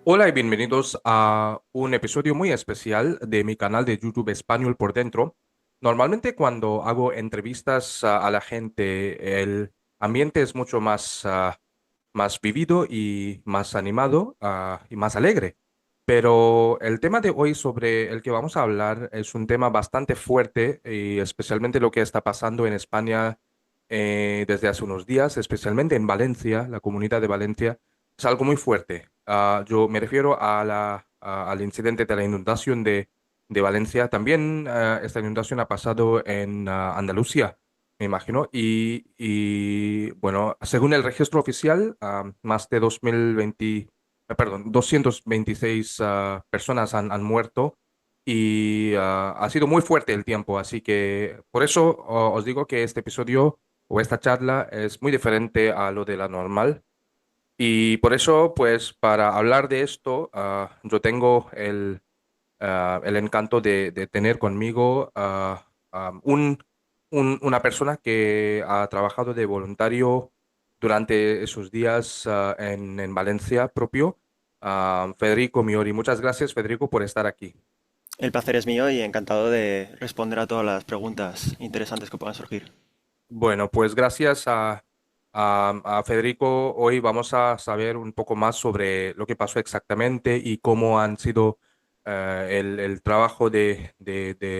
Hola y bienvenidos a un episodio muy especial de mi canal de YouTube Español por Dentro. Normalmente cuando hago entrevistas a la gente, el ambiente es mucho más vivido y más animado, y más alegre. Pero el tema de hoy sobre el que vamos a hablar es un tema bastante fuerte y especialmente lo que está pasando en España desde hace unos días, especialmente en Valencia, la comunidad de Valencia. Es algo muy fuerte. Yo me refiero al incidente de la inundación de Valencia. También esta inundación ha pasado en Andalucía, me imagino. Bueno, según el registro oficial, más de 226 personas han muerto y ha sido muy fuerte el tiempo. Así que por eso os digo que este episodio o esta charla es muy diferente a lo de la normal. Y por eso, pues, para hablar de esto, yo tengo el encanto de tener conmigo una persona que ha trabajado de voluntario durante esos días en Valencia propio, Federico Miori. Muchas gracias, Federico, por estar aquí. El placer es mío y encantado de responder a todas las preguntas interesantes que puedan surgir. Bueno, pues gracias a Federico, hoy vamos a saber un poco más sobre lo que pasó exactamente y cómo han sido el trabajo de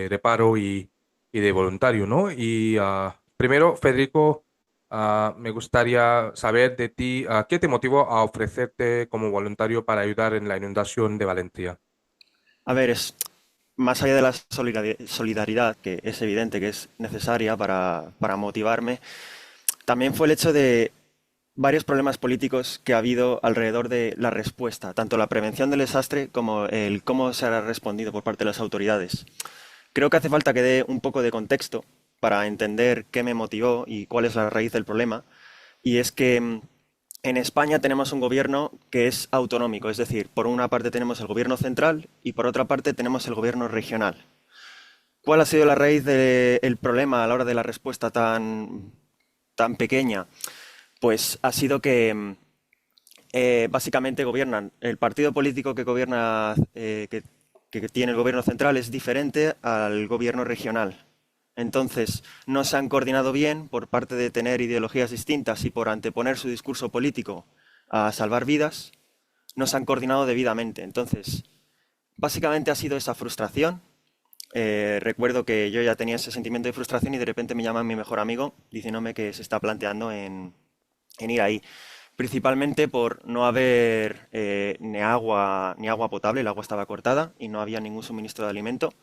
reparo y de voluntario, ¿no? Y primero, Federico, me gustaría saber de ti, ¿qué te motivó a ofrecerte como voluntario para ayudar en la inundación de Valencia? A ver, es más allá de la solidaridad, que es evidente que es necesaria para motivarme, también fue el hecho de varios problemas políticos que ha habido alrededor de la respuesta, tanto la prevención del desastre como el cómo se ha respondido por parte de las autoridades. Creo que hace falta que dé un poco de contexto para entender qué me motivó y cuál es la raíz del problema. Y es que en España tenemos un gobierno que es autonómico, es decir, por una parte tenemos el gobierno central y por otra parte tenemos el gobierno regional. ¿Cuál ha sido la raíz del problema a la hora de la respuesta tan pequeña? Pues ha sido que básicamente gobiernan, el partido político que gobierna, que tiene el gobierno central es diferente al gobierno regional. Entonces, no se han coordinado bien por parte de tener ideologías distintas y por anteponer su discurso político a salvar vidas, no se han coordinado debidamente. Entonces, básicamente ha sido esa frustración. Recuerdo que yo ya tenía ese sentimiento de frustración y de repente me llama mi mejor amigo diciéndome que se está planteando en ir ahí. Principalmente por no haber ni agua potable, el agua estaba cortada y no había ningún suministro de alimento.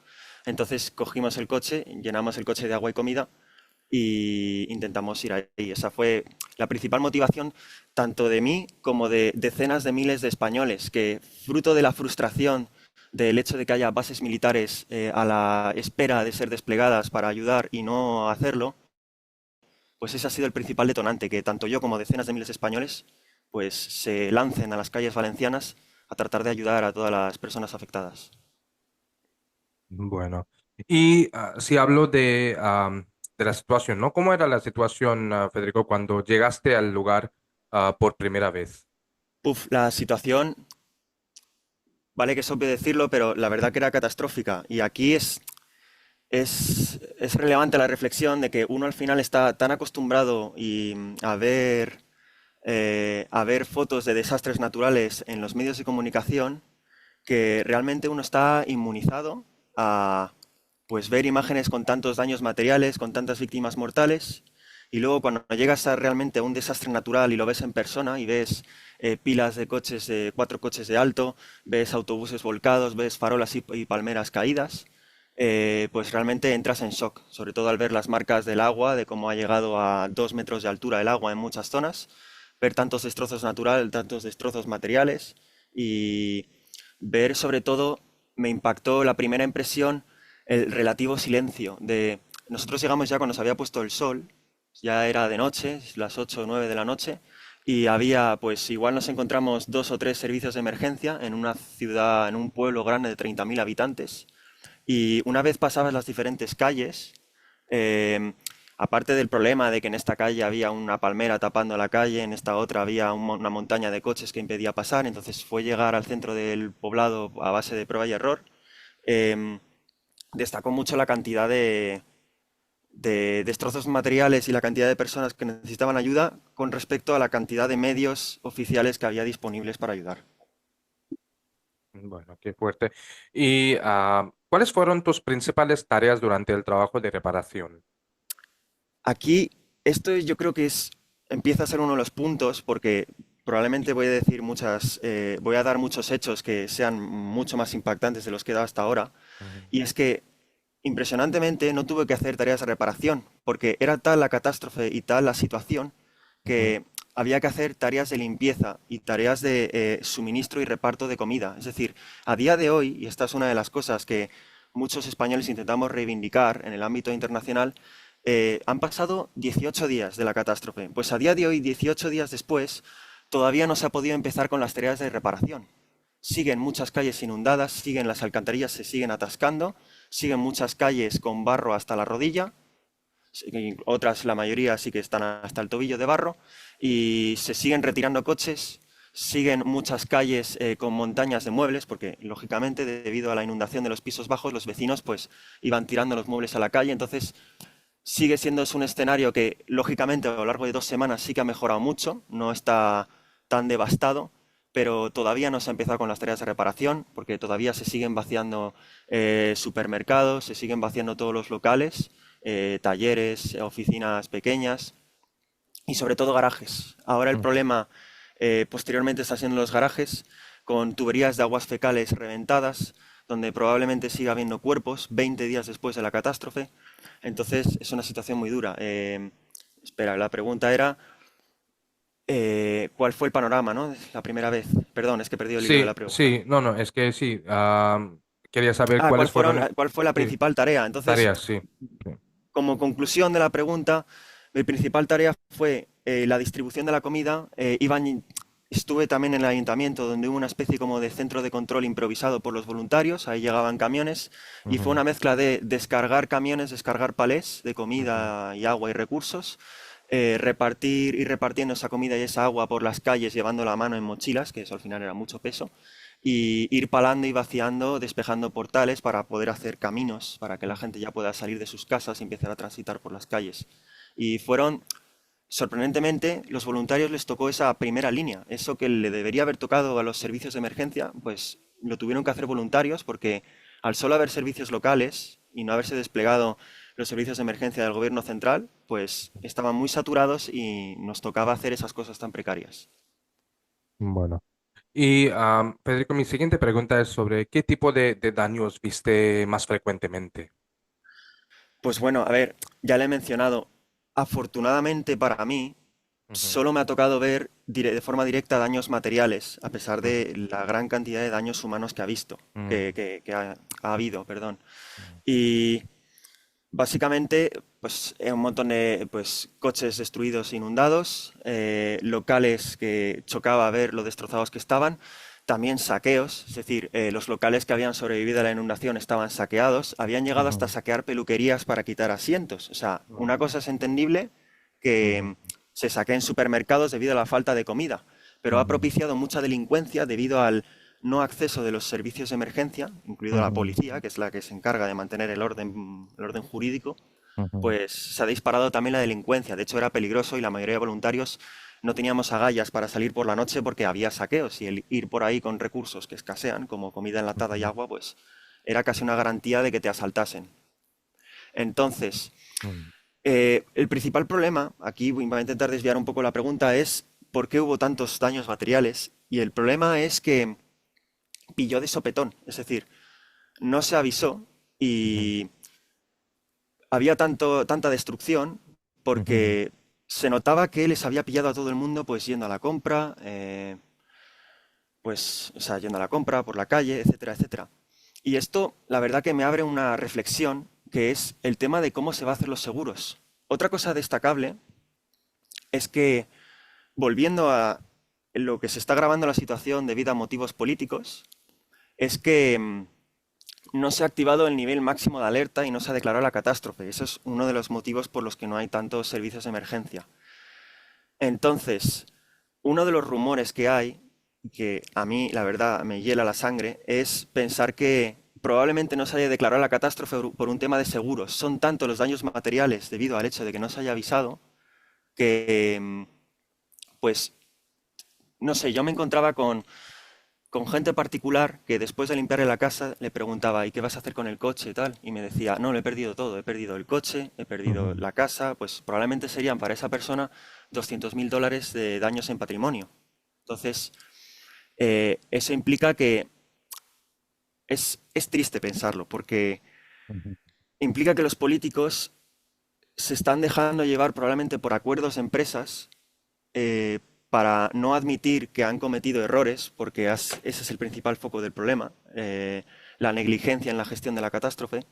Entonces cogimos el coche, llenamos el coche de agua y comida y intentamos ir ahí. Esa fue la principal motivación tanto de mí como de decenas de miles de españoles que, fruto de la frustración del hecho de que haya bases militares a la espera de ser desplegadas para ayudar y no hacerlo, pues ese ha sido el principal detonante, que tanto yo como decenas de miles de españoles pues se lancen a las calles valencianas a tratar de ayudar a todas las personas afectadas. Bueno, y si hablo de la situación, ¿no? ¿Cómo era la situación, Federico, cuando llegaste al lugar por primera vez? Uf, la situación, vale que es obvio decirlo, pero la verdad que era catastrófica. Y aquí es relevante la reflexión de que uno al final está tan acostumbrado a ver fotos de desastres naturales en los medios de comunicación que realmente uno está inmunizado a pues ver imágenes con tantos daños materiales, con tantas víctimas mortales, y luego cuando llegas a realmente a un desastre natural y lo ves en persona y ves pilas de coches, de cuatro coches de alto, ves autobuses volcados, ves farolas y palmeras caídas, pues realmente entras en shock, sobre todo al ver las marcas del agua, de cómo ha llegado a 2 metros de altura el agua en muchas zonas, ver tantos destrozos naturales, tantos destrozos materiales y ver sobre todo, me impactó la primera impresión, el relativo silencio de... Nosotros llegamos ya cuando se había puesto el sol, ya era de noche, las 8 o 9 de la noche, y había, pues igual nos encontramos dos o tres servicios de emergencia en una ciudad, en un pueblo grande de 30.000 habitantes, y una vez pasabas las diferentes calles, eh, aparte del problema de que en esta calle había una palmera tapando la calle, en esta otra había una montaña de coches que impedía pasar, entonces fue llegar al centro del poblado a base de prueba y error. Em, Destacó mucho la cantidad de destrozos materiales y la cantidad de personas que necesitaban ayuda con respecto a la cantidad de medios oficiales que había disponibles para ayudar. Bueno, qué fuerte. ¿Y cuáles fueron tus principales tareas durante el trabajo de reparación? Aquí, esto yo creo que empieza a ser uno de los puntos porque probablemente voy a decir voy a dar muchos hechos que sean mucho más impactantes de los que he dado hasta ahora. Ujú, Y es que, impresionantemente, no tuve que hacer tareas de reparación porque era tal la catástrofe y tal la situación ujú, que había que hacer tareas de limpieza y tareas de suministro y reparto de comida. Es decir, a día de hoy, y esta es una de las cosas que muchos españoles intentamos reivindicar en el ámbito internacional, han pasado 18 días de la catástrofe. Pues a día de hoy, 18 días después, todavía no se ha podido empezar con las tareas de reparación. Siguen muchas calles inundadas, siguen las alcantarillas, se siguen atascando, siguen muchas calles con barro hasta la rodilla, otras, la mayoría sí que están hasta el tobillo de barro, y se siguen retirando coches, siguen muchas calles con montañas de muebles, porque lógicamente debido a la inundación de los pisos bajos, los vecinos pues iban tirando los muebles a la calle, entonces sigue siendo es un escenario que, lógicamente, a lo largo de 2 semanas sí que ha mejorado mucho, no está tan devastado, pero todavía no se ha empezado con las tareas de reparación, porque todavía se siguen vaciando supermercados, se siguen vaciando todos los locales, talleres, oficinas pequeñas y sobre todo garajes. Ahora el ujú. problema posteriormente está siendo los garajes con tuberías de aguas fecales reventadas, donde probablemente siga habiendo cuerpos 20 días después de la catástrofe. Entonces es una situación muy dura. Espera, la pregunta era, ¿cuál fue el panorama, no? La primera vez. Perdón, es que he perdido el hilo de Sí, la pregunta. sí, no, no, es que sí. Quería saber Ah, cuáles fueron, ¿cuál fue la sí, principal tarea? Entonces, tareas, sí. Sí. como conclusión de la pregunta, mi principal tarea fue la distribución de la comida. Estuve también en el ayuntamiento donde hubo una especie como de centro de control improvisado por los voluntarios. Ahí llegaban camiones y fue Ujú, una mezcla de descargar camiones, descargar palés de ujú, comida y agua y recursos, repartir y repartiendo esa comida y esa agua por las calles llevando la mano en mochilas, que eso al final era mucho peso, y ir palando y vaciando, despejando portales para poder hacer caminos, para que la gente ya pueda salir de sus casas y empezar a transitar por las calles. Y fueron, sorprendentemente, los voluntarios les tocó esa primera línea, eso que le debería haber tocado a los servicios de emergencia, pues lo tuvieron que hacer voluntarios porque al solo haber servicios locales y no haberse desplegado los servicios de emergencia del gobierno central, pues estaban muy saturados y nos tocaba hacer esas cosas tan precarias. bueno. Y Federico, mi siguiente pregunta es sobre qué tipo de daños viste más frecuentemente. Pues bueno, a ver, ya le he mencionado, afortunadamente para mí, Ujú, solo me ha tocado ver de forma directa daños materiales, a pesar ujú, de la gran cantidad de daños humanos que ha visto, ujú, que ha habido, perdón. ujú, Y básicamente, pues un montón de pues, coches destruidos, inundados, locales que chocaba ver lo destrozados que estaban, también saqueos, es decir, los locales que habían sobrevivido a la inundación estaban saqueados, habían llegado hasta ujú, saquear peluquerías para quitar asientos. O sea, una ujú, cosa es entendible ujú, que se saqueen supermercados debido a la falta de comida, pero ha ujú, propiciado mucha delincuencia debido al no acceso de los servicios de emergencia, incluido la ujú, policía, que es la que se encarga de mantener el orden jurídico, ujú, pues se ha disparado también la delincuencia. De hecho, era peligroso y la mayoría de voluntarios no teníamos agallas para salir por la noche porque había saqueos y el ir por ahí con recursos que escasean, como comida enlatada y ujú, agua, pues era casi una garantía de que te asaltasen. Entonces, ujú, el principal problema, aquí voy a intentar desviar un poco la pregunta, es por qué hubo tantos daños materiales. Y el problema es que pilló de sopetón, es decir, no se avisó ujú, y había tanta destrucción ujú, porque se notaba que les había pillado a todo el mundo pues yendo a la compra, pues, o sea, yendo a la compra por la calle, etcétera, etcétera. Y esto, la verdad que me abre una reflexión que es el tema de cómo se va a hacer los seguros. Otra cosa destacable es que, volviendo a lo que se está grabando la situación debido a motivos políticos, es que no se ha activado el nivel máximo de alerta y no se ha declarado la catástrofe. Eso es uno de los motivos por los que no hay tantos servicios de emergencia. Entonces, uno de los rumores que hay, que a mí la verdad me hiela la sangre, es pensar que probablemente no se haya declarado la catástrofe por un tema de seguros. Son tantos los daños materiales debido al hecho de que no se haya avisado que, pues, no sé, yo me encontraba con gente particular que después de limpiarle la casa le preguntaba, ¿y qué vas a hacer con el coche y tal? Y me decía, no, lo he perdido todo, he perdido el coche, he perdido Ujú. la casa, pues probablemente serían para esa persona 200.000 dólares de daños en patrimonio. Entonces, eso implica que es triste pensarlo, porque Ujú. implica que los políticos se están dejando llevar probablemente por acuerdos de empresas eh, para no admitir que han cometido errores, porque ese es el principal foco del problema, la negligencia en la gestión de la catástrofe,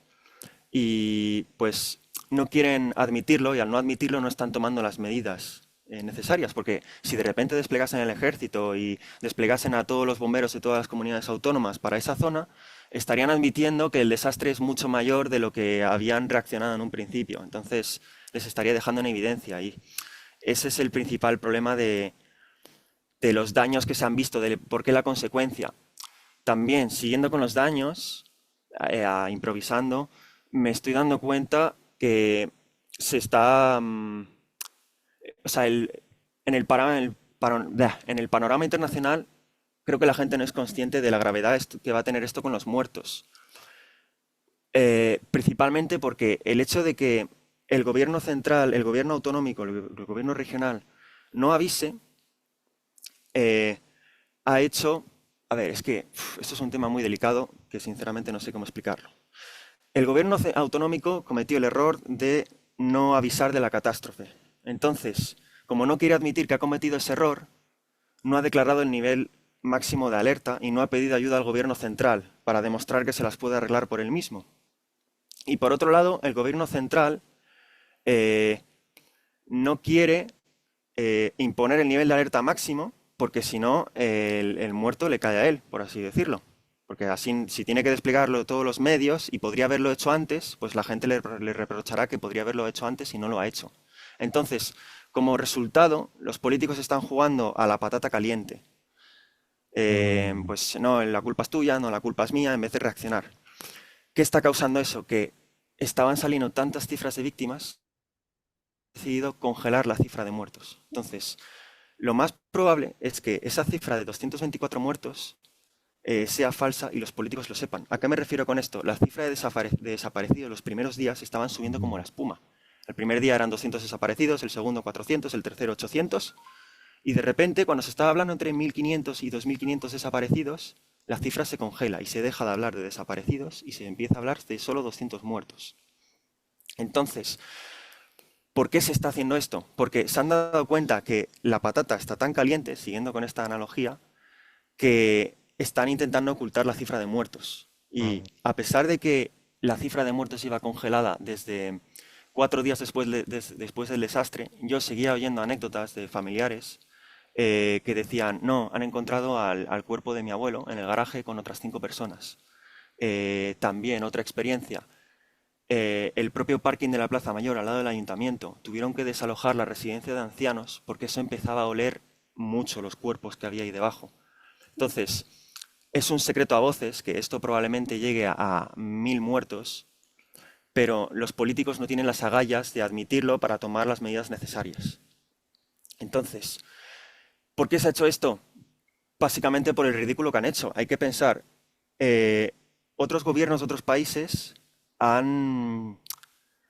y pues no quieren admitirlo y al no admitirlo no están tomando las medidas necesarias, porque si de repente desplegasen el ejército y desplegasen a todos los bomberos de todas las comunidades autónomas para esa zona, estarían admitiendo que el desastre es mucho mayor de lo que habían reaccionado en un principio. Entonces les estaría dejando en evidencia y ese es el principal problema de los daños que se han visto, de por qué la consecuencia. También, siguiendo con los daños, improvisando, me estoy dando cuenta que se está, o sea, en el panorama internacional, creo que la gente no es consciente de la gravedad que va a tener esto con los muertos. Principalmente porque el hecho de que el gobierno central, el gobierno autonómico, el gobierno regional no avise, eh, ha hecho... A ver, es que esto es un tema muy delicado que sinceramente no sé cómo explicarlo. El gobierno autonómico cometió el error de no avisar de la catástrofe. Entonces, como no quiere admitir que ha cometido ese error, no ha declarado el nivel máximo de alerta y no ha pedido ayuda al gobierno central para demostrar que se las puede arreglar por él mismo. Y por otro lado, el gobierno central eh, no quiere imponer el nivel de alerta máximo, porque si no, el muerto le cae a él, por así decirlo. Porque así, si tiene que desplegarlo todos los medios y podría haberlo hecho antes, pues la gente le reprochará que podría haberlo hecho antes y no lo ha hecho. Entonces, como resultado, los políticos están jugando a la patata caliente. Mm. Pues no, la culpa es tuya, no, la culpa es mía, en vez de reaccionar. ¿Qué está causando eso? Que estaban saliendo tantas cifras de víctimas, he decidido congelar la cifra de muertos. Entonces, lo más probable es que esa cifra de 224 muertos sea falsa y los políticos lo sepan. ¿A qué me refiero con esto? La cifra de desaparecidos los primeros días estaban subiendo como Ujú. la espuma. El primer día eran 200 desaparecidos, el segundo 400, el tercero 800, y de repente, cuando se estaba hablando entre 1.500 y 2.500 desaparecidos, la cifra se congela y se deja de hablar de desaparecidos y se empieza a hablar de solo 200 muertos. Entonces, ¿por qué se está haciendo esto? Porque se han dado cuenta que la patata está tan caliente, siguiendo con esta analogía, que están intentando ocultar la cifra de muertos. Y Mm. a pesar de que la cifra de muertos iba congelada desde 4 días después del desastre, yo seguía oyendo anécdotas de familiares que decían, no, han encontrado al cuerpo de mi abuelo en el garaje con otras 5 personas. También otra experiencia, el propio parking de la Plaza Mayor al lado del ayuntamiento, tuvieron que desalojar la residencia de ancianos porque eso empezaba a oler mucho los cuerpos que había ahí debajo. Entonces, es un secreto a voces que esto probablemente llegue a 1.000 muertos, pero los políticos no tienen las agallas de admitirlo para tomar las medidas necesarias. Entonces, ¿por qué se ha hecho esto? Básicamente por el ridículo que han hecho. Hay que pensar, eh, otros gobiernos de otros países han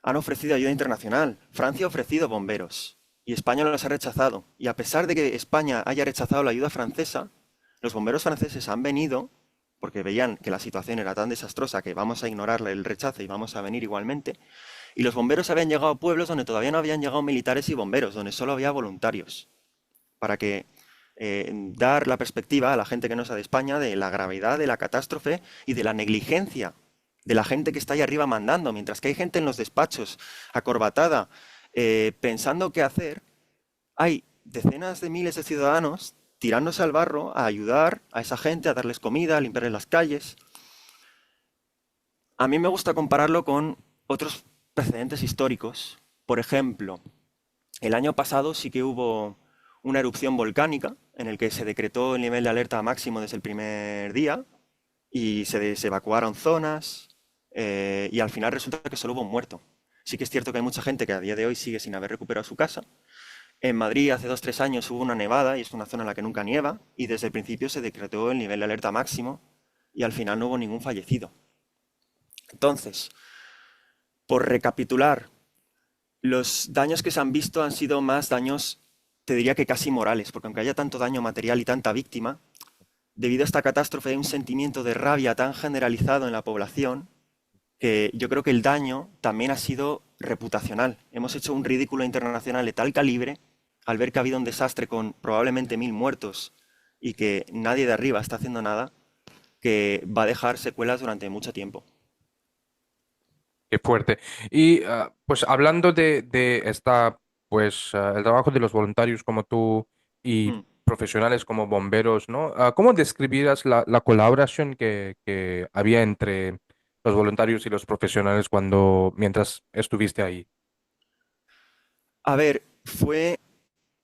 ofrecido ayuda internacional. Francia ha ofrecido bomberos y España los ha rechazado. Y a pesar de que España haya rechazado la ayuda francesa, los bomberos franceses han venido porque veían que la situación era tan desastrosa que vamos a ignorar el rechazo y vamos a venir igualmente. Y los bomberos habían llegado a pueblos donde todavía no habían llegado militares y bomberos, donde solo había voluntarios, para que dar la perspectiva a la gente que no sea de España de la gravedad de la catástrofe y de la negligencia de la gente que está ahí arriba mandando, mientras que hay gente en los despachos acorbatada pensando qué hacer, hay decenas de miles de ciudadanos tirándose al barro a ayudar a esa gente, a darles comida, a limpiarles las calles. A mí me gusta compararlo con otros precedentes históricos. Por ejemplo, el año pasado sí que hubo una erupción volcánica en el que se decretó el nivel de alerta máximo desde el primer día y se evacuaron zonas y al final resulta que solo hubo un muerto. Sí que es cierto que hay mucha gente que a día de hoy sigue sin haber recuperado su casa. En Madrid hace 2 o 3 años hubo una nevada y es una zona en la que nunca nieva y desde el principio se decretó el nivel de alerta máximo y al final no hubo ningún fallecido. Entonces, por recapitular, los daños que se han visto han sido más daños, te diría que casi morales, porque aunque haya tanto daño material y tanta víctima, debido a esta catástrofe hay un sentimiento de rabia tan generalizado en la población que yo creo que el daño también ha sido reputacional. Hemos hecho un ridículo internacional de tal calibre al ver que ha habido un desastre con probablemente 1000 muertos y que nadie de arriba está haciendo nada, que va a dejar secuelas durante mucho tiempo. Qué fuerte. Y pues hablando de esta, pues el trabajo de los voluntarios como tú y Mm. profesionales como bomberos, ¿no? ¿Cómo describirías la colaboración que había entre los voluntarios y los profesionales mientras estuviste ahí? A ver, fue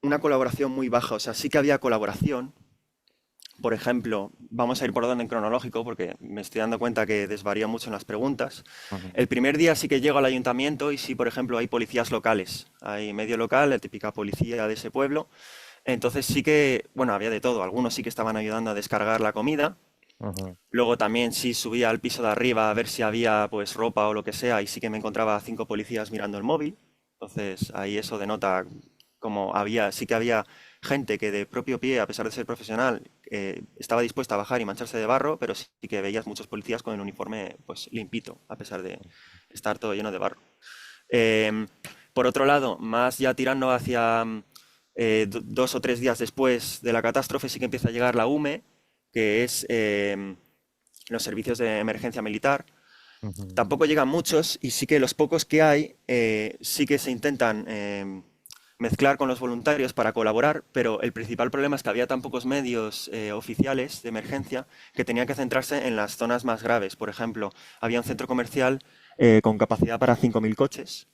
una colaboración muy baja, o sea, sí que había colaboración. Por ejemplo, vamos a ir por orden cronológico porque me estoy dando cuenta que desvarío mucho en las preguntas. Ujú. El primer día sí que llego al ayuntamiento y sí, por ejemplo, hay policías locales. Hay medio local, la típica policía de ese pueblo. Entonces sí que, bueno, había de todo. Algunos sí que estaban ayudando a descargar la comida. Ujú. Luego también sí subía al piso de arriba a ver si había pues ropa o lo que sea y sí que me encontraba a 5 policías mirando el móvil. Entonces ahí eso denota como sí que había gente que de propio pie, a pesar de ser profesional, estaba dispuesta a bajar y mancharse de barro, pero sí que veías muchos policías con el uniforme pues limpito, a pesar de estar todo lleno de barro. Em, por otro lado, más ya tirando hacia 2 o 3 días después de la catástrofe, sí que empieza a llegar la UME, que es los servicios de emergencia militar. Ujú. Tampoco llegan muchos y sí que los pocos que hay sí que se intentan mezclar con los voluntarios para colaborar, pero el principal problema es que había tan pocos medios oficiales de emergencia que tenían que centrarse en las zonas más graves. Por ejemplo, había un centro comercial con capacidad para 5.000 coches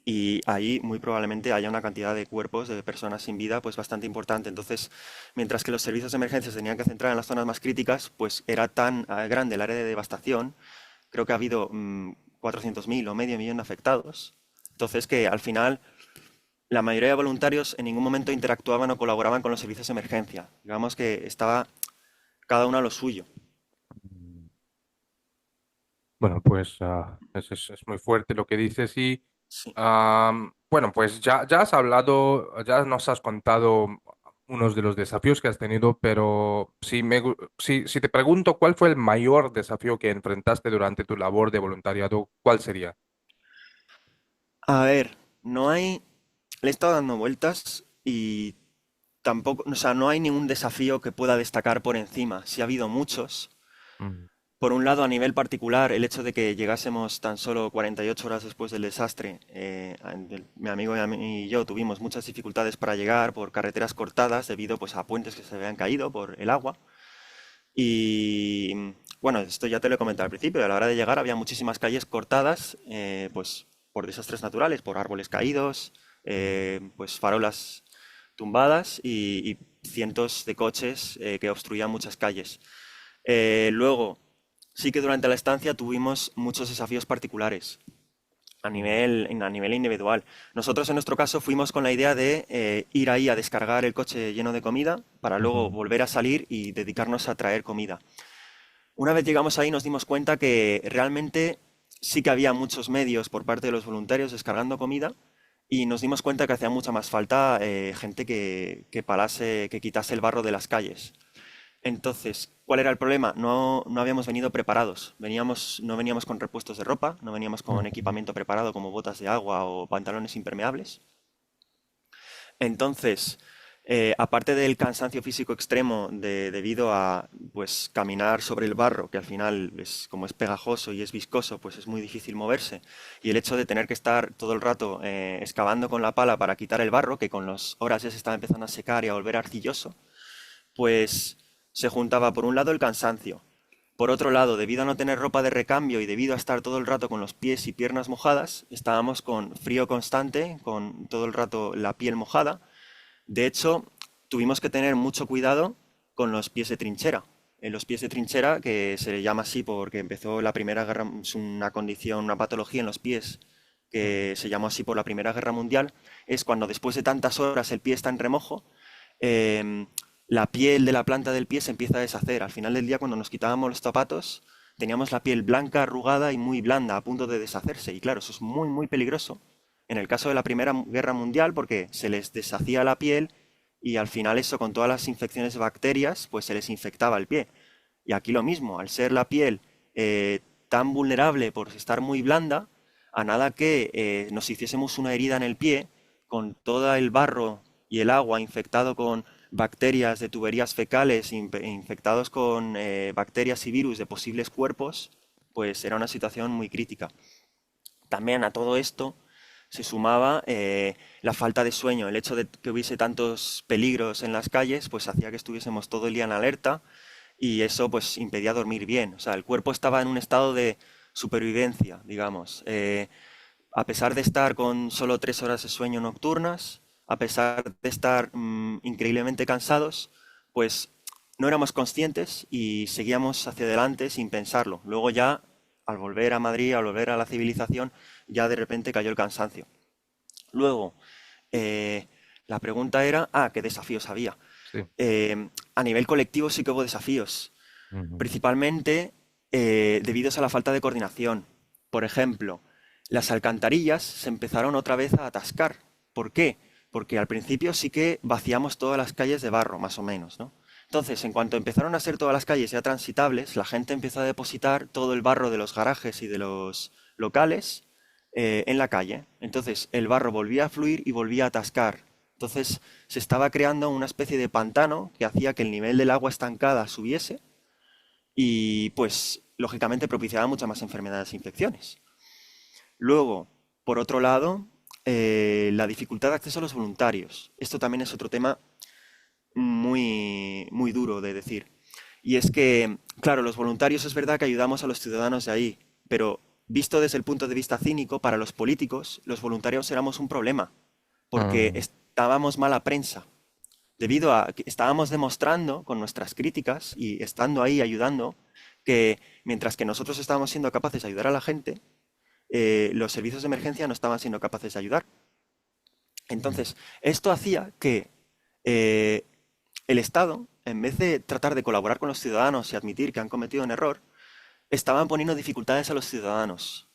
y ahí muy probablemente haya una cantidad de cuerpos de personas sin vida pues bastante importante. Entonces, mientras que los servicios de emergencia se tenían que centrar en las zonas más críticas, pues era tan grande el área de devastación, creo que ha habido 400.000 o medio millón de afectados. Entonces, que al final la mayoría de voluntarios en ningún momento interactuaban o colaboraban con los servicios de emergencia. Digamos que estaba cada uno a lo suyo. Bueno, pues es muy fuerte lo que dices y Sí. bueno, pues ya has hablado, ya nos has contado unos de los desafíos que has tenido, pero si te pregunto cuál fue el mayor desafío que enfrentaste durante tu labor de voluntariado, ¿cuál sería? A ver, no hay... Le he estado dando vueltas y tampoco, o sea, no hay ningún desafío que pueda destacar por encima. Sí ha habido muchos. Mm. Por un lado, a nivel particular, el hecho de que llegásemos tan solo 48 horas después del desastre, mi amigo y yo tuvimos muchas dificultades para llegar por carreteras cortadas debido pues, a puentes que se habían caído por el agua. Y bueno, esto ya te lo he comentado al principio, a la hora de llegar había muchísimas calles cortadas pues, por desastres naturales, por árboles caídos, pues farolas tumbadas y cientos de coches que obstruían muchas calles. Luego, sí que durante la estancia tuvimos muchos desafíos particulares a nivel individual. Nosotros en nuestro caso fuimos con la idea de ir ahí a descargar el coche lleno de comida para luego Ujú. volver a salir y dedicarnos a traer comida. Una vez llegamos ahí nos dimos cuenta que realmente sí que había muchos medios por parte de los voluntarios descargando comida y nos dimos cuenta que hacía mucha más falta gente que parase, que quitase el barro de las calles. Entonces, ¿cuál era el problema? No habíamos venido preparados. No veníamos con repuestos de ropa, no veníamos con Ujú. equipamiento preparado como botas de agua o pantalones impermeables. Entonces, aparte del cansancio físico extremo debido a pues caminar sobre el barro, que al final es como es pegajoso y es viscoso, pues es muy difícil moverse, y el hecho de tener que estar todo el rato excavando con la pala para quitar el barro, que con las horas ya se estaba empezando a secar y a volver arcilloso, pues se juntaba por un lado el cansancio, Por otro lado, debido a no tener ropa de recambio y debido a estar todo el rato con los pies y piernas mojadas, estábamos con frío constante, con todo el rato la piel mojada. De hecho, tuvimos que tener mucho cuidado con los pies de trinchera. En los pies de trinchera, que se le llama así porque empezó la Primera Guerra, es una condición, una patología en los pies que se llamó así por la Primera Guerra Mundial, es cuando después de tantas horas el pie está en remojo, em, la piel de la planta del pie se empieza a deshacer. Al final del día, cuando nos quitábamos los zapatos, teníamos la piel blanca, arrugada y muy blanda, a punto de deshacerse. Y claro, eso es muy, muy peligroso en el caso de la Primera Guerra Mundial, porque se les deshacía la piel y al final eso con todas las infecciones de bacterias, pues se les infectaba el pie. Y aquí lo mismo, al ser la piel tan vulnerable por estar muy blanda, a nada que nos hiciésemos una herida en el pie, con todo el barro y el agua infectado con bacterias de tuberías fecales, infectados con bacterias y virus de posibles cuerpos, pues era una situación muy crítica. También a todo esto se sumaba la falta de sueño, el hecho de que hubiese tantos peligros en las calles, pues hacía que estuviésemos todo el día en alerta y eso pues impedía dormir bien. O sea, el cuerpo estaba en un estado de supervivencia, digamos. A pesar de estar con solo 3 horas de sueño nocturnas, a pesar de estar increíblemente cansados, pues no éramos conscientes y seguíamos hacia adelante sin pensarlo. Luego ya, al volver a Madrid, al volver a la civilización, ya de repente cayó el cansancio. Luego, eh, la pregunta era, ¿qué desafíos había? Sí. A nivel colectivo sí que hubo desafíos, Ujú. principalmente debido a la falta de coordinación. Por ejemplo, las alcantarillas se empezaron otra vez a atascar. ¿Por qué? Porque al principio sí que vaciamos todas las calles de barro, más o menos, ¿no? Entonces, en cuanto empezaron a ser todas las calles ya transitables, la gente empezó a depositar todo el barro de los garajes y de los locales en la calle. Entonces, el barro volvía a fluir y volvía a atascar. Entonces, se estaba creando una especie de pantano que hacía que el nivel del agua estancada subiese y, pues, lógicamente propiciaba muchas más enfermedades e infecciones. Luego, por otro lado, la dificultad de acceso a los voluntarios. Esto también es otro tema muy, muy duro de decir. Y es que, claro, los voluntarios es verdad que ayudamos a los ciudadanos de ahí, pero visto desde el punto de vista cínico, para los políticos, los voluntarios éramos un problema, porque Mm, estábamos mala prensa, debido a que estábamos demostrando con nuestras críticas y estando ahí ayudando, que mientras que nosotros estábamos siendo capaces de ayudar a la gente, los servicios de emergencia no estaban siendo capaces de ayudar. mm. Entonces, esto hacía que eh, el Estado, en vez de tratar de colaborar con los ciudadanos y admitir que han cometido un error, estaban poniendo dificultades a los ciudadanos.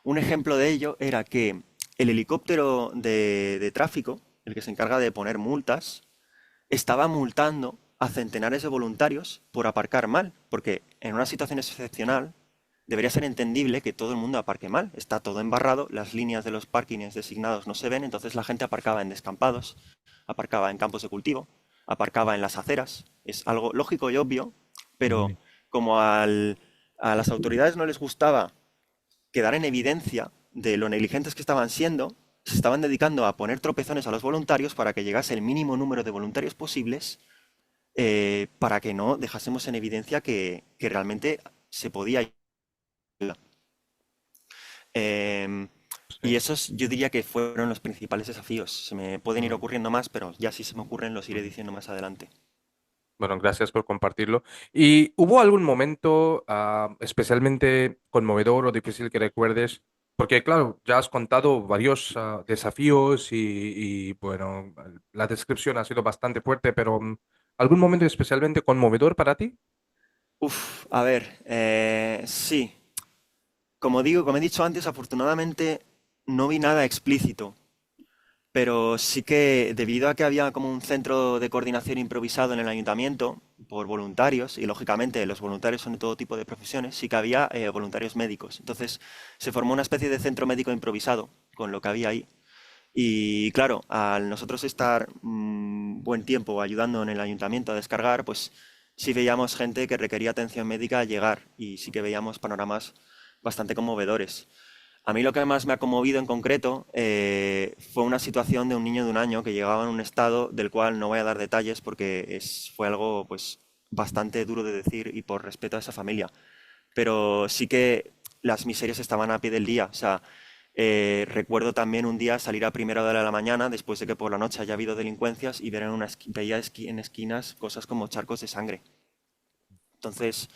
Un ejemplo de ello era que el helicóptero de tráfico, el que se encarga de poner multas, estaba multando a centenares de voluntarios por aparcar mal, porque en una situación excepcional debería ser entendible que todo el mundo aparque mal. Está todo embarrado, las líneas de los parkings designados no se ven, entonces la gente aparcaba en descampados, aparcaba en campos de cultivo, aparcaba en las aceras. Es algo lógico y obvio, pero Ujú. como a las autoridades no les gustaba quedar en evidencia de lo negligentes que estaban siendo, se estaban dedicando a poner tropezones a los voluntarios para que llegase el mínimo número de voluntarios posibles, para que no dejásemos en evidencia que realmente se podía ayudar. Em, y Sí. esos yo diría que fueron los principales desafíos. Se me pueden ir Mm, ocurriendo más, pero ya si se me ocurren los iré ujú. diciendo más adelante. Bueno, gracias por compartirlo. ¿Y hubo algún momento especialmente conmovedor o difícil que recuerdes? Porque, claro, ya has contado varios desafíos bueno, la descripción ha sido bastante fuerte, pero ¿algún momento especialmente conmovedor para ti? Uf, a ver, sí. Como he dicho antes, afortunadamente no vi nada explícito. Pero sí que debido a que había como un centro de coordinación improvisado en el ayuntamiento por voluntarios, y lógicamente los voluntarios son de todo tipo de profesiones, sí que había voluntarios médicos. Entonces se formó una especie de centro médico improvisado con lo que había ahí. Y claro, al nosotros estar buen tiempo ayudando en el ayuntamiento a descargar, pues sí veíamos gente que requería atención médica al llegar y sí que veíamos panoramas bastante conmovedores. A mí lo que más me ha conmovido en concreto fue una situación de un niño de 1 año que llegaba en un estado del cual no voy a dar detalles porque fue algo pues bastante duro de decir y por respeto a esa familia. Pero sí que las miserias estaban a pie del día. O sea, recuerdo también un día salir a primera hora de la mañana, después de que por la noche haya habido delincuencias, y ver veía en esquinas cosas como charcos de sangre. Entonces,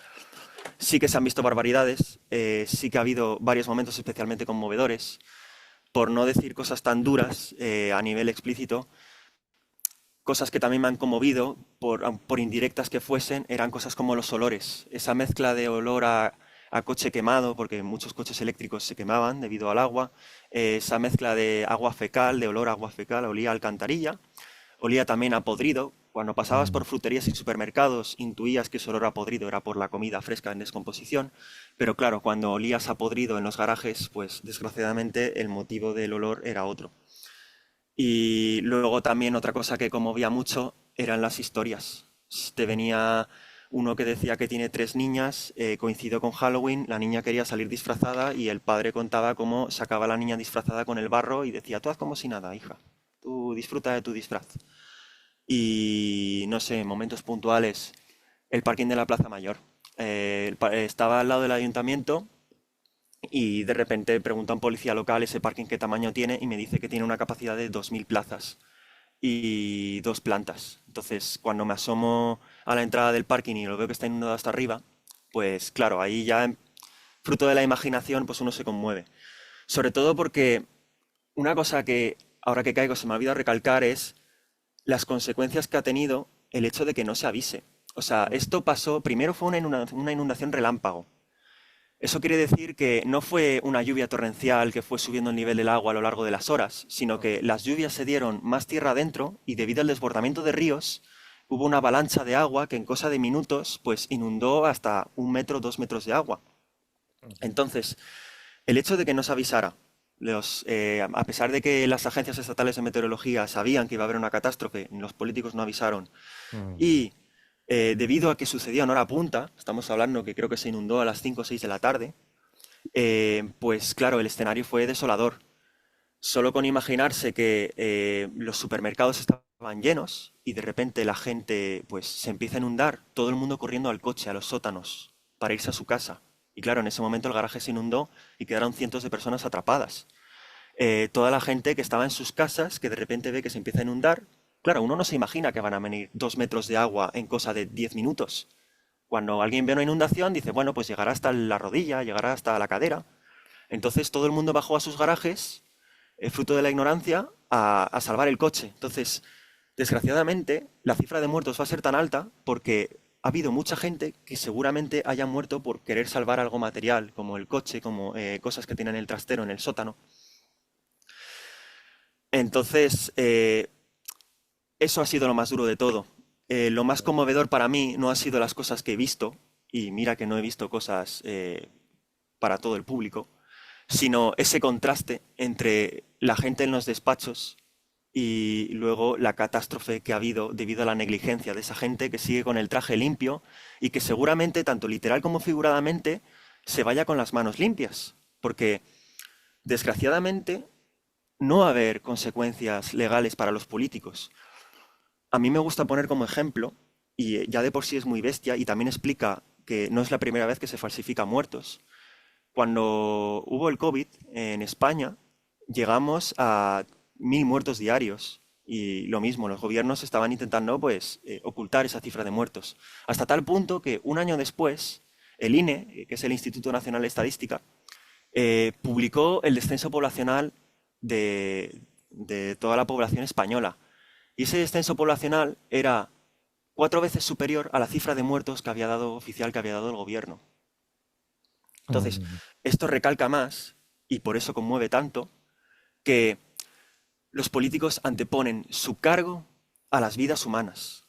sí que se han visto barbaridades, sí que ha habido varios momentos especialmente conmovedores, por no decir cosas tan duras a nivel explícito. Cosas que también me han conmovido, por indirectas que fuesen, eran cosas como los olores. Esa mezcla de olor a coche quemado, porque muchos coches eléctricos se quemaban debido al agua. Esa mezcla de agua fecal, de olor a agua fecal, olía a alcantarilla. Olía también a podrido. Cuando pasabas por Mm. fruterías y supermercados, intuías que ese olor a podrido era por la comida fresca en descomposición. Pero claro, cuando olías a podrido en los garajes, pues desgraciadamente el motivo del olor era otro. Y luego también otra cosa que conmovía mucho eran las historias. Te venía uno que decía que tiene tres niñas, coincidió con Halloween, la niña quería salir disfrazada y el padre contaba cómo sacaba a la niña disfrazada con el barro y decía, tú haz como si nada, hija, tú disfruta de tu disfraz. Y no sé, momentos puntuales, el parking de la Plaza Mayor. Estaba al lado del ayuntamiento y de repente pregunta a un policía local ese parking qué tamaño tiene y me dice que tiene una capacidad de 2000 plazas y dos plantas. Entonces, cuando me asomo a la entrada del parking y lo veo que está inundado hasta arriba, pues claro, ahí ya, fruto de la imaginación, pues uno se conmueve. Sobre todo porque una cosa que ahora que caigo se me ha olvidado recalcar es las consecuencias que ha tenido el hecho de que no se avise. O sea, esto pasó, primero fue una inundación relámpago. Eso quiere decir que no fue una lluvia torrencial que fue subiendo el nivel del agua a lo largo de las horas, sino que las lluvias se dieron más tierra adentro y debido al desbordamiento de ríos hubo una avalancha de agua que en cosa de minutos pues inundó hasta 1 metro, 2 metros de agua. Entonces, el hecho de que no se avisara, a pesar de que las agencias estatales de meteorología sabían que iba a haber una catástrofe, los políticos no avisaron, Mm. y debido a que sucedía en hora punta, estamos hablando que creo que se inundó a las 5 o 6 de la tarde, pues claro, el escenario fue desolador. Solo con imaginarse que los supermercados estaban llenos y de repente la gente pues se empieza a inundar, todo el mundo corriendo al coche, a los sótanos, para irse a su casa. Y claro, en ese momento el garaje se inundó y quedaron cientos de personas atrapadas. Toda la gente que estaba en sus casas, que de repente ve que se empieza a inundar, claro, uno no se imagina que van a venir 2 metros de agua en cosa de 10 minutos. Cuando alguien ve una inundación, dice, bueno, pues llegará hasta la rodilla, llegará hasta la cadera. Entonces todo el mundo bajó a sus garajes, fruto de la ignorancia, a salvar el coche. Entonces, desgraciadamente, la cifra de muertos va a ser tan alta porque ha habido mucha gente que seguramente haya muerto por querer salvar algo material, como el coche, como cosas que tienen en el trastero, en el sótano. Entonces, eso ha sido lo más duro de todo. Lo más conmovedor para mí no ha sido las cosas que he visto, y mira que no he visto cosas para todo el público, sino ese contraste entre la gente en los despachos y luego la catástrofe que ha habido debido a la negligencia de esa gente que sigue con el traje limpio y que seguramente, tanto literal como figuradamente, se vaya con las manos limpias. Porque, desgraciadamente, no va a haber consecuencias legales para los políticos. A mí me gusta poner como ejemplo, y ya de por sí es muy bestia, y también explica que no es la primera vez que se falsifican muertos. Cuando hubo el COVID en España, llegamos a 1000 muertos diarios. Y lo mismo, los gobiernos estaban intentando pues, ocultar esa cifra de muertos. Hasta tal punto que un año después, el INE, que es el Instituto Nacional de Estadística, publicó el descenso poblacional de toda la población española. Y ese descenso poblacional era 4 veces superior a la cifra de muertos que había dado oficial que había dado el gobierno. Entonces, Mm. esto recalca más, y por eso conmueve tanto, que los políticos anteponen su cargo a las vidas humanas.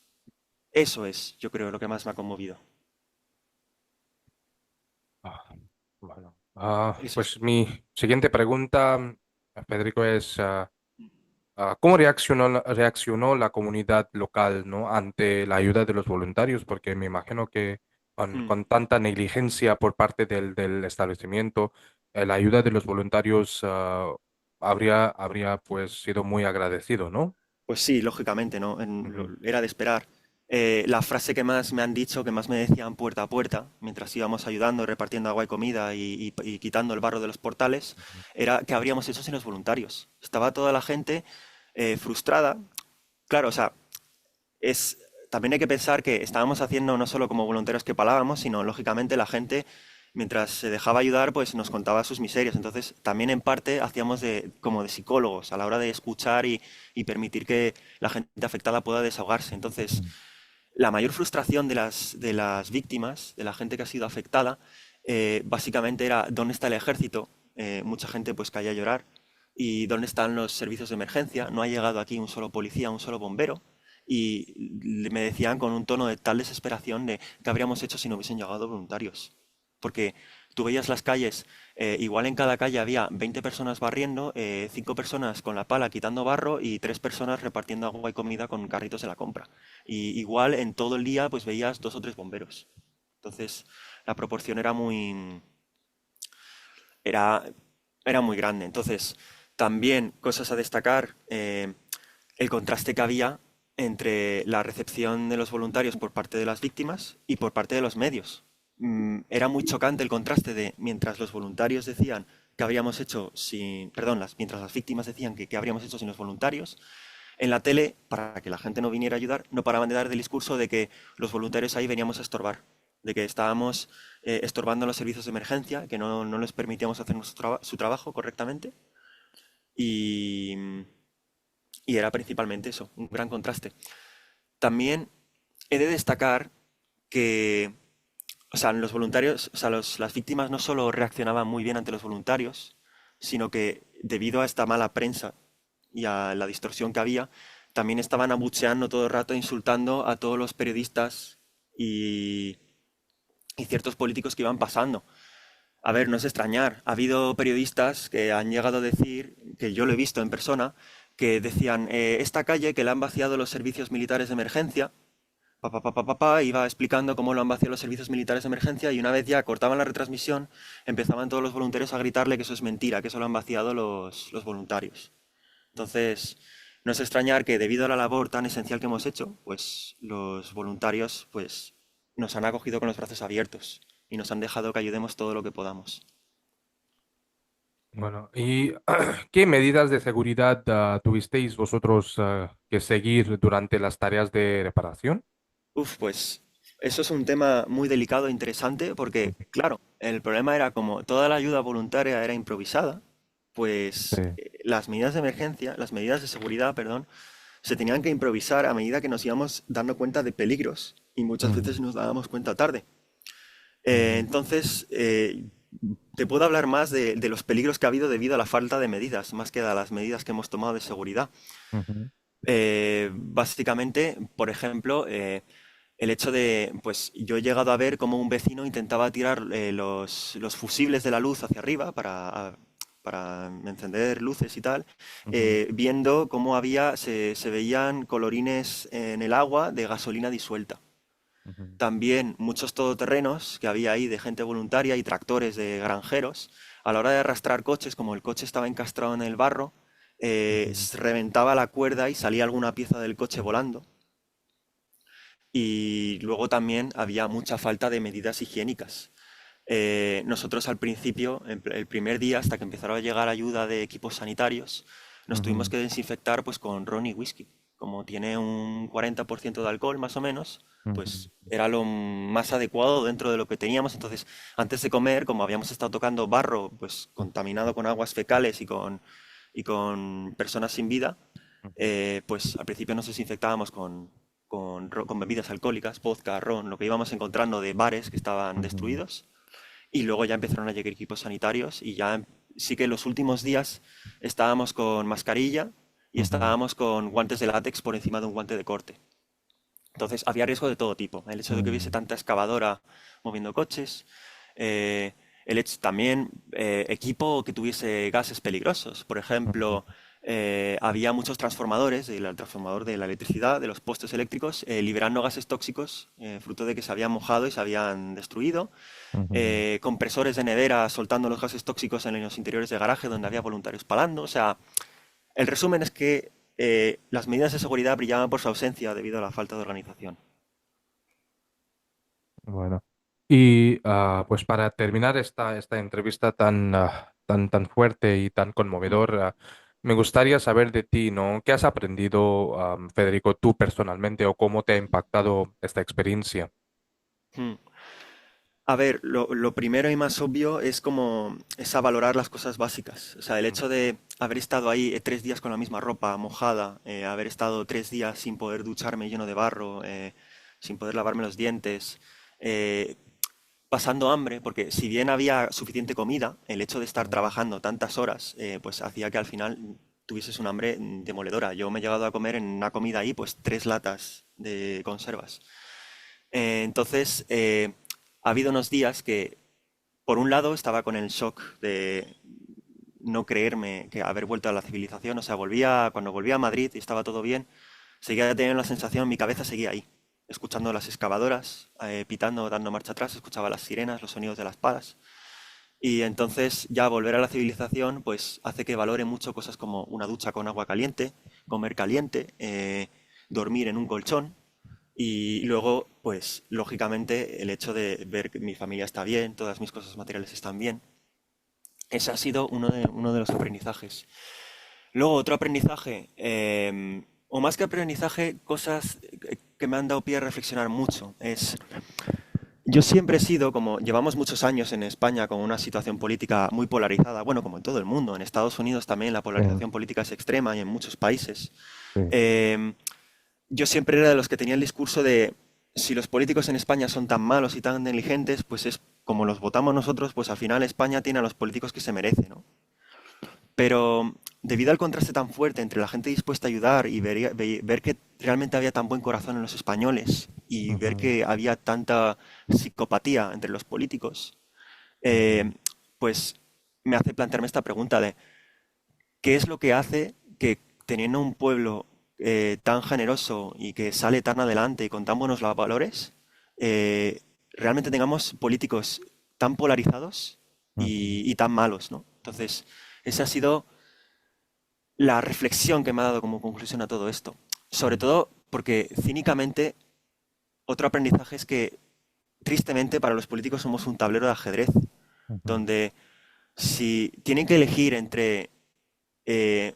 Eso es, yo creo, lo que más me ha conmovido. Ah, bueno. Eso es. Pues mi siguiente pregunta, Federico, es ¿cómo reaccionó la comunidad local, ¿no? ante la ayuda de los voluntarios? Porque me imagino que Mm. con tanta negligencia por parte del establecimiento, la ayuda de los voluntarios habría pues sido muy agradecido, ¿no? Pues sí, lógicamente, ¿no? Ujú. Era de esperar. La frase que más me han dicho, que más me decían puerta a puerta, mientras íbamos ayudando, repartiendo agua y comida y quitando el barro de los portales, era que habríamos hecho sin los voluntarios. Estaba toda la gente frustrada. Claro, o sea, es, también hay que pensar que estábamos haciendo no solo como voluntarios que palábamos, sino lógicamente la gente, mientras se dejaba ayudar, pues nos contaba sus miserias. Entonces, también en parte hacíamos como de psicólogos a la hora de escuchar y permitir que la gente afectada pueda desahogarse. Entonces, la mayor frustración de las víctimas, de la gente que ha sido afectada, básicamente era ¿dónde está el ejército? Mucha gente pues caía a llorar. ¿Y dónde están los servicios de emergencia? No ha llegado aquí un solo policía, un solo bombero. Y me decían con un tono de tal desesperación de qué habríamos hecho si no hubiesen llegado voluntarios. Porque tú veías las calles, igual en cada calle había 20 personas barriendo, 5 personas con la pala quitando barro y 3 personas repartiendo agua y comida con carritos de la compra. Y igual en todo el día pues veías 2 o 3 bomberos. Entonces la proporción era, era muy grande. Entonces también cosas a destacar, el contraste que había entre la recepción de los voluntarios por parte de las víctimas y por parte de los medios. Era muy chocante el contraste de mientras los voluntarios decían que habríamos hecho sin, perdón, mientras las víctimas decían que habríamos hecho sin los voluntarios, en la tele, para que la gente no viniera a ayudar, no paraban de dar el discurso de que los voluntarios ahí veníamos a estorbar, de que estábamos estorbando los servicios de emergencia, que no les permitíamos hacer su trabajo correctamente. Y, y era principalmente eso, un gran contraste. También he de destacar que, o sea, los voluntarios, o sea, las víctimas no solo reaccionaban muy bien ante los voluntarios, sino que debido a esta mala prensa y a la distorsión que había, también estaban abucheando todo el rato, insultando a todos los periodistas y, y ciertos políticos que iban pasando. A ver, no es extrañar. Ha habido periodistas que han llegado a decir, que yo lo he visto en persona, que decían, esta calle que le han vaciado los servicios militares de emergencia, iba explicando cómo lo han vaciado los servicios militares de emergencia y una vez ya cortaban la retransmisión, empezaban todos los voluntarios a gritarle que eso es mentira, que eso lo han vaciado los voluntarios. Entonces, no es extrañar que debido a la labor tan esencial que hemos hecho, pues los voluntarios pues, nos han acogido con los brazos abiertos y nos han dejado que ayudemos todo lo que podamos. Bueno, ¿y qué medidas de seguridad tuvisteis vosotros que seguir durante las tareas de reparación? Uf, pues eso es un tema muy delicado e interesante porque, Ujú. claro, el problema era como toda la ayuda voluntaria era improvisada, Sí. pues las medidas de emergencia, las medidas de seguridad, perdón, se tenían que improvisar a medida que nos íbamos dando cuenta de peligros y muchas Ujú, veces nos dábamos cuenta tarde. ujú, Entonces, te puedo hablar más de los peligros que ha habido debido a la falta de medidas, más que a las medidas que hemos tomado de seguridad. ujú, Básicamente, por ejemplo, el hecho de, pues yo he llegado a ver cómo un vecino intentaba tirar los fusibles de la luz hacia arriba para encender luces y tal, ujú, viendo cómo se veían colorines en el agua de gasolina disuelta. ujú, También muchos todoterrenos que había ahí de gente voluntaria y tractores de granjeros, a la hora de arrastrar coches, como el coche estaba encastrado en el barro, ujú, se reventaba la cuerda y salía alguna pieza del coche volando. Y luego también había mucha falta de medidas higiénicas. Nosotros al principio, el primer día, hasta que empezaron a llegar ayuda de equipos sanitarios, nos tuvimos ujú, que desinfectar pues con ron y whisky. Como tiene un 40% de alcohol más o menos, ujú, pues era lo más adecuado dentro de lo que teníamos. Entonces, antes de comer, como habíamos estado tocando barro, pues contaminado con aguas fecales y con personas sin vida, ujú, pues al principio nos desinfectábamos con bebidas alcohólicas, vodka, ron, lo que íbamos encontrando de bares que estaban ujú, destruidos. Y luego ya empezaron a llegar equipos sanitarios y ya sí que en los últimos días estábamos con mascarilla y ujú, estábamos con guantes de látex por encima de un guante de corte. Entonces había riesgo de todo tipo. El hecho de que hubiese ujú, tanta excavadora moviendo coches, el hecho también equipo que tuviese gases peligrosos. Por ujú, ejemplo, había muchos transformadores, el transformador de la electricidad, de los postes eléctricos, liberando gases tóxicos, fruto de que se habían mojado y se habían destruido. ujú. Compresores de nevera soltando los gases tóxicos en los interiores de garaje donde había voluntarios palando. O sea, el resumen es que las medidas de seguridad brillaban por su ausencia debido a la falta de organización. Bueno, y pues para terminar esta entrevista tan fuerte y tan conmovedora, me gustaría saber de ti, ¿no? ¿Qué has aprendido, Federico, tú personalmente o cómo te ha impactado esta experiencia? Hmm. A ver, lo primero y más obvio es como es a valorar las cosas básicas. O sea, el hecho de haber estado ahí 3 días con la misma ropa mojada, haber estado 3 días sin poder ducharme lleno de barro, sin poder lavarme los dientes, eh, pasando hambre, porque si bien había suficiente comida, el hecho de estar trabajando tantas horas, pues hacía que al final tuvieses un hambre demoledora. Yo me he llegado a comer en una comida ahí, pues 3 latas de conservas. Entonces, ha habido unos días que, por un lado, estaba con el shock de no creerme que haber vuelto a la civilización. O sea, cuando volvía a Madrid y estaba todo bien, seguía teniendo la sensación, mi cabeza seguía ahí, escuchando las excavadoras, pitando, dando marcha atrás, escuchaba las sirenas, los sonidos de las palas. Y entonces ya volver a la civilización pues hace que valore mucho cosas como una ducha con agua caliente, comer caliente, dormir en un colchón y luego pues lógicamente el hecho de ver que mi familia está bien, todas mis cosas materiales están bien. Ese ha sido uno de los aprendizajes. Luego otro aprendizaje, o más que aprendizaje, cosas que me han dado pie a reflexionar mucho, es yo siempre he sido, como llevamos muchos años en España con una situación política muy polarizada, bueno, como en todo el mundo, en Estados Unidos también la Mm, polarización política es extrema y en muchos países. sí. eh, yo siempre era de los que tenía el discurso de si los políticos en España son tan malos y tan negligentes, pues es como los votamos nosotros, pues al final España tiene a los políticos que se merece, ¿no? Pero debido al contraste tan fuerte entre la gente dispuesta a ayudar y ver que realmente había tan buen corazón en los españoles y ver Ujú, que había tanta psicopatía entre los políticos, ujú, eh, pues me hace plantearme esta pregunta de ¿qué es lo que hace que teniendo un pueblo tan generoso y que sale tan adelante y con tan buenos valores, realmente tengamos políticos tan polarizados ujú, y tan malos, ¿no? Entonces, esa ha sido la reflexión que me ha dado como conclusión a todo esto. Sobre todo porque cínicamente otro aprendizaje es que tristemente para los políticos somos un tablero de ajedrez, ujú, donde si tienen que elegir entre eh,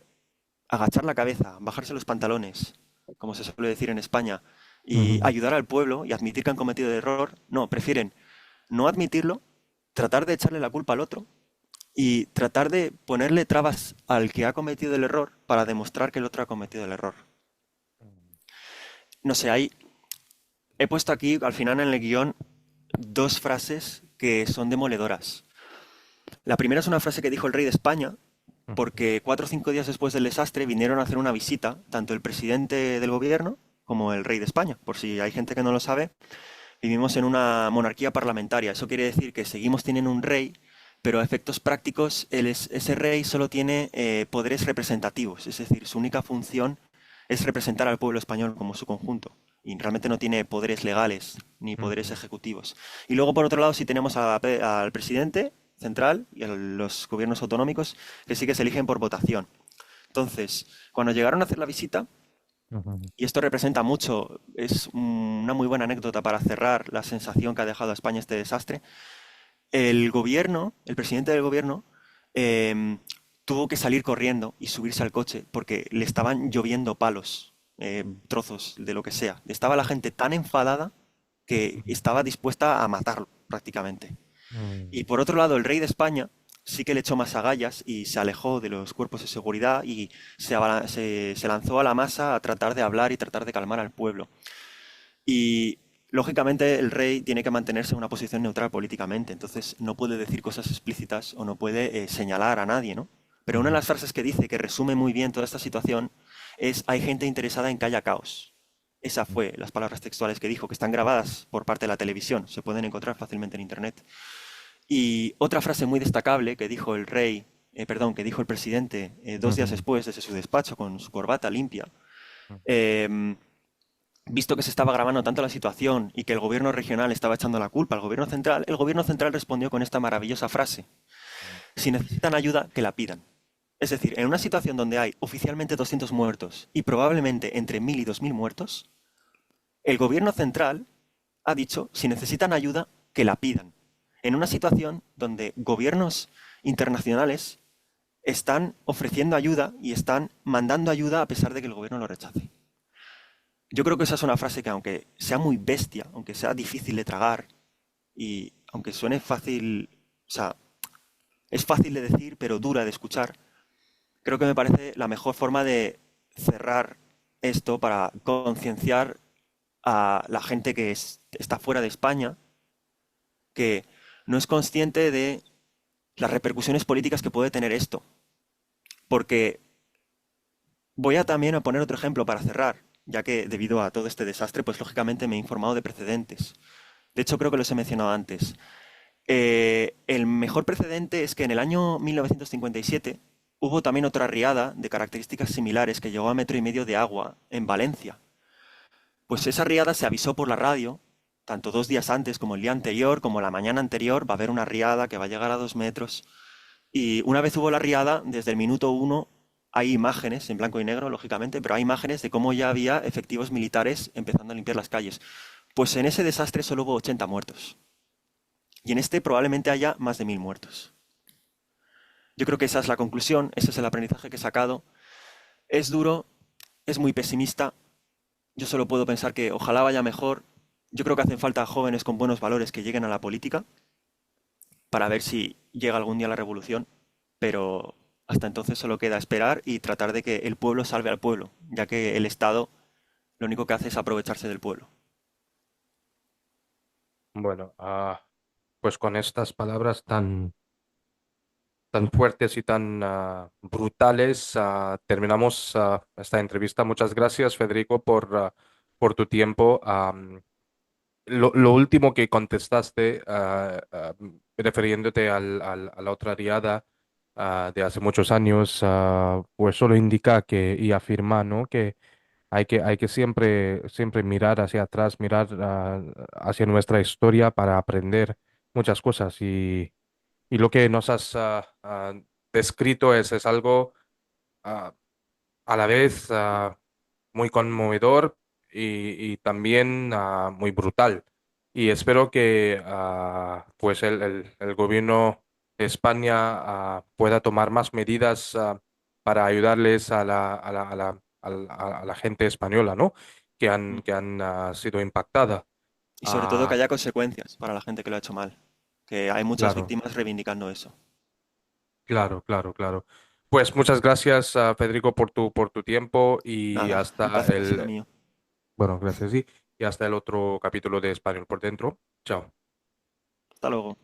agachar la cabeza, bajarse los pantalones, como se suele decir en España, y ujú, ayudar al pueblo y admitir que han cometido el error, no, prefieren no admitirlo, tratar de echarle la culpa al otro y tratar de ponerle trabas al que ha cometido el error para demostrar que el otro ha cometido el error. No sé, he puesto aquí al final en el guión dos frases que son demoledoras. La primera es una frase que dijo el rey de España, ujú. porque 4 o 5 días después del desastre vinieron a hacer una visita, tanto el presidente del gobierno como el rey de España. Por si hay gente que no lo sabe, vivimos en una monarquía parlamentaria. Eso quiere decir que seguimos teniendo un rey, pero a efectos prácticos ese rey solo tiene poderes representativos, es decir, su única función es representar al pueblo español como su conjunto. Y realmente no tiene poderes legales ni poderes Ujú, ejecutivos. Y luego, por otro lado, sí tenemos al presidente central y a los gobiernos autonómicos que sí que se eligen por votación. Entonces, cuando llegaron a hacer la visita, ujú, y esto representa mucho, es una muy buena anécdota para cerrar la sensación que ha dejado a España este desastre, el gobierno, el presidente del gobierno, em, tuvo que salir corriendo y subirse al coche porque le estaban lloviendo palos, trozos de lo que sea. Estaba la gente tan enfadada que ujú, estaba dispuesta a matarlo prácticamente. ujú, Y por otro lado, el rey de España sí que le echó más agallas y se alejó de los cuerpos de seguridad y se lanzó a la masa a tratar de hablar y tratar de calmar al pueblo. Y lógicamente el rey tiene que mantenerse en una posición neutral políticamente, entonces no puede decir cosas explícitas o no puede señalar a nadie, ¿no? Pero una de ujú, las frases que dice, que resume muy bien toda esta situación, es hay gente interesada en que haya caos. Esa fue las palabras textuales que dijo, que están grabadas por parte de la televisión, se pueden encontrar fácilmente en internet. Y otra frase muy destacable que dijo el rey, perdón, que dijo el presidente 2 días ujú, después desde su despacho con su corbata limpia, em, visto que se estaba agravando tanto la situación y que el gobierno regional estaba echando la culpa al gobierno central, el gobierno central respondió con esta maravillosa frase: si necesitan ayuda, que la pidan. Es decir, en una situación donde hay oficialmente 200 muertos y probablemente entre 1000 y 2000 muertos, el gobierno central ha dicho, si necesitan ayuda, que la pidan. En una situación donde gobiernos internacionales están ofreciendo ayuda y están mandando ayuda a pesar de que el gobierno lo rechace. Yo creo que esa es una frase que aunque sea muy bestia, aunque sea difícil de tragar y aunque suene fácil, o sea, es fácil de decir pero dura de escuchar, creo que me parece la mejor forma de cerrar esto para concienciar a la gente que está fuera de España, que no es consciente de las repercusiones políticas que puede tener esto. Porque voy a también a poner otro ejemplo para cerrar, ya que debido a todo este desastre, pues lógicamente me he informado de precedentes. De hecho, creo que los he mencionado antes. El mejor precedente es que en el año 1957 hubo también otra riada de características similares que llegó a metro y medio de agua en Valencia. Pues esa riada se avisó por la radio, tanto 2 días antes como el día anterior, como la mañana anterior, va a haber una riada que va a llegar a 2 metros. Y una vez hubo la riada, desde el minuto uno hay imágenes, en blanco y negro, lógicamente, pero hay imágenes de cómo ya había efectivos militares empezando a limpiar las calles. Pues en ese desastre solo hubo 80 muertos. Y en este probablemente haya más de 1000 muertos. Yo creo que esa es la conclusión, ese es el aprendizaje que he sacado. Es duro, es muy pesimista. Yo solo puedo pensar que ojalá vaya mejor. Yo creo que hacen falta jóvenes con buenos valores que lleguen a la política para ver si llega algún día la revolución, pero hasta entonces solo queda esperar y tratar de que el pueblo salve al pueblo, ya que el Estado lo único que hace es aprovecharse del pueblo. Bueno, pues con estas palabras tan fuertes y tan brutales, terminamos esta entrevista. Muchas gracias, Federico, por tu tiempo. Lo último que contestaste, refiriéndote a la otra riada de hace muchos años, pues solo indica y afirma, ¿no? Que hay que siempre mirar hacia atrás, mirar hacia nuestra historia para aprender muchas cosas. Y lo que nos has descrito es algo ah, a la vez muy conmovedor y también muy brutal. Y espero que pues el gobierno de España pueda tomar más medidas para ayudarles a la gente española, ¿no? Mm. Que han sido impactada. Y sobre todo que Ah, haya consecuencias para la gente que lo ha hecho mal, que hay muchas claro, víctimas reivindicando eso. claro, claro, claro. Pues muchas gracias, Federico, por tu tiempo y Nada, el hasta placer ha sido mío. bueno, gracias, sí. Y hasta el otro capítulo de Español por Dentro. Chao. Hasta luego.